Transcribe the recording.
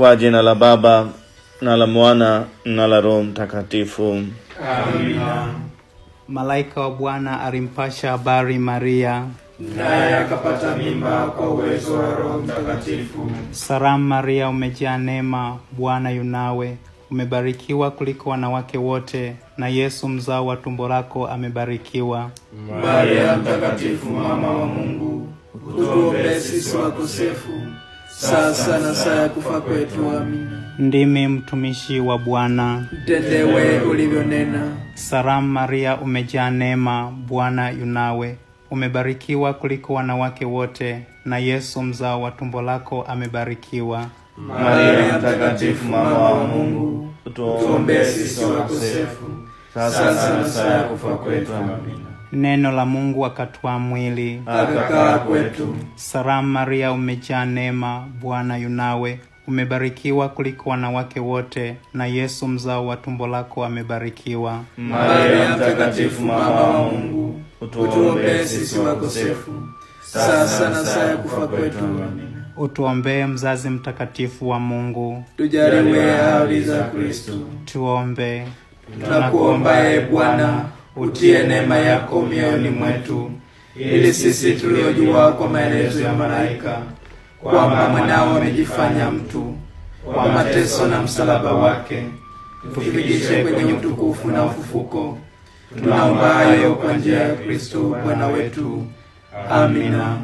Kwa jina la Baba na la Mwana na la Roho Mtakatifu. Amina. Malaika wa Bwana alimpasha habari Maria, naye akapata mimba kwa uwezo wa Roho Mtakatifu. Salamu Maria, umejaa neema, Bwana yu nawe, umebarikiwa kuliko wanawake wote, na Yesu mzao wa tumbo lako amebarikiwa. Maria mtakatifu, mama wa Mungu, utuombee sisi wakosefu, sasa na saa ya kufa kwetu. Amina. Ndimi mtumishi wa Bwana, mtendewe ulivyonena. Salamu Maria, umejaa neema, Bwana yu nawe, umebarikiwa kuliko wanawake wote, na Yesu mzao wa tumbo lako amebarikiwa. Maria mtakatifu, mama wa Mungu, utuombee sisi wakosefu, sasa na saa ya kufa kwetu. Amina. Neno la Mungu akatwaa mwili, akakaa kwetu. Salamu Maria, umejaa neema, Bwana yu nawe, umebarikiwa kuliko wanawake wote, na Yesu mzao wa tumbo lako amebarikiwa. Maria mtakatifu, mama wa Mungu, utuombee sisi wakosefu, sasa na saa ya kufa kwetu. Amina. Utuombee mzazi mtakatifu wa Mungu, tujaliwe ahadi za Kristo. Tuombe. Tunakuomba Bwana, utie neema yako mioyoni mwetu, ili sisi tuliojua kwa maelezo ya malaika kwamba mwanao amejifanya mtu, kwa mateso na msalaba wake tufikishe kwenye utukufu na ufufuko. Tunaomba hayo kwa njia ya Kristo Bwana wetu. Amina.